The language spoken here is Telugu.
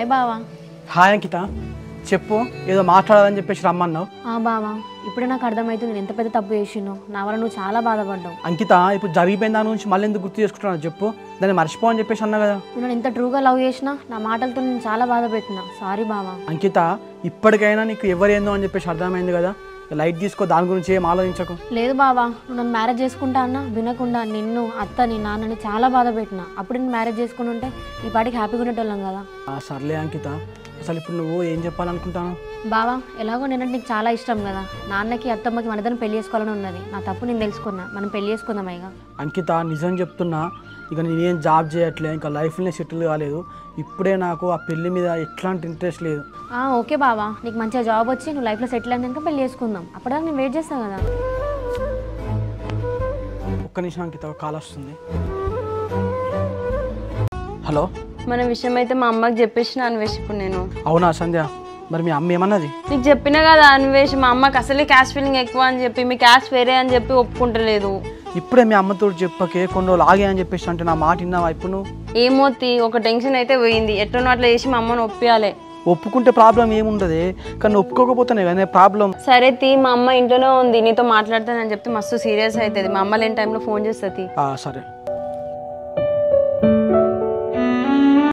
హాయ్ బావా. హాయ్ అంకిత, చెప్పు. ఏదో మాట్లాడాలని చెప్పేసి రమ్మన్నావు. బావా, ఇప్పుడే నాకు అర్థమవుతుంది నేను ఎంత పెద్ద తప్పు చేసినావు. నా వల్ల నువ్వు చాలా బాధపడ్డావు. అంకిత, ఇప్పుడు జరిగిపోయిన దాని నుంచి మళ్ళీ ఎందుకు గుర్తు చేసుకుంటున్నావు చెప్పు. దాన్ని మర్చిపో అని చెప్పేసి అన్నా కదా. నువ్వు నన్ను ఎంత ట్రూగా లవ్ చేసినా నా మాటలతో నేను చాలా బాధ పెట్టినా. సారీ బావా. అంకిత, ఇప్పటికైనా నీకు ఎవరేందో అని చెప్పేసి అర్థమైంది కదా. లైట్ తీసుకో, దాని గురించి ఏం ఆలోచించకు. లేదు బావా, నువ్వు నన్ను మ్యారేజ్ చేసుకుంటా అన్నా వినకుండా నిన్ను, అత్తని, నాన్నని చాలా బాధ పెట్టినా. అప్పుడు నేను మ్యారేజ్ చేసుకుని ఉంటే ఈ పాటికి హ్యాపీగా ఉండేటోళ్ళం కదా. సర్లే అంకిత, అసలు ఇప్పుడు నువ్వు ఏం చెప్పాలనుకుంటాను? బావా, ఎలాగో నేనంటే నీకు చాలా ఇష్టం కదా. నాన్నకి అత్తమ్మకి మనదరం పెళ్లి చేసుకోవాలని ఉన్నది. నా తప్పు నేను తెలుసుకున్నా. మనం పెళ్లి చేసుకుందాం. ఇక అంకిత, నిజం చెప్తున్నా, ఇక నేనేం జాబ్ చేయట్లే, ఇంకా లైఫ్లోనే సెటిల్ కాలేదు. ఇప్పుడే నాకు ఆ పెళ్లి మీద ఎట్లాంటి ఇంట్రెస్ట్ లేదు. ఓకే బావా, నీకు మంచిగా జాబ్ వచ్చి నువ్వు లైఫ్లో సెటిల్ అయినాక పెళ్లి చేసుకుందాం. అప్పటిదాకా నేను వెయిట్ చేస్తాను కదా. ఒక్క నిమిషం అంకిత, ఒక కాల్ వస్తుంది. హలో. మన విషయం అయితే మా అమ్మకి చెప్పేసిన అన్వేష్. ఇప్పుడు నేను అవునా సంధ్య, మరి మీ అమ్మ ఏమన్నది? నీకు చెప్పినా కదా అన్వేష్, మా అమ్మకి అసలే క్యాష్ ఫీలింగ్ ఎక్కువ అని చెప్పి, మీ క్యాష్ వేరే అని చెప్పి ఒప్పుకుంటలేదు. ఇప్పుడే మీ అమ్మతో చెప్పకే, కొన్ని రోజులు ఆగే అని చెప్పేసి అంటే నా మాట విన్నావా ఇప్పుడు నువ్వు? ఏమోతి, ఒక టెన్షన్ అయితే పోయింది. ఎట్లనో అట్లా చేసి మా అమ్మని ఒప్పియాలి. ఒప్పుకుంటే ప్రాబ్లం ఏముండదు, కానీ ఒప్పుకోకపోతేనే కానీ ప్రాబ్లం. సరే తీ, మా అమ్మ ఇంట్లోనే ఉంది, నీతో మాట్లాడతానని చెప్తే మస్తు సీరియస్ అవుతుంది. మా అమ్మ లేని టైంలో ఫోన్ చేస్తుంది. సరే.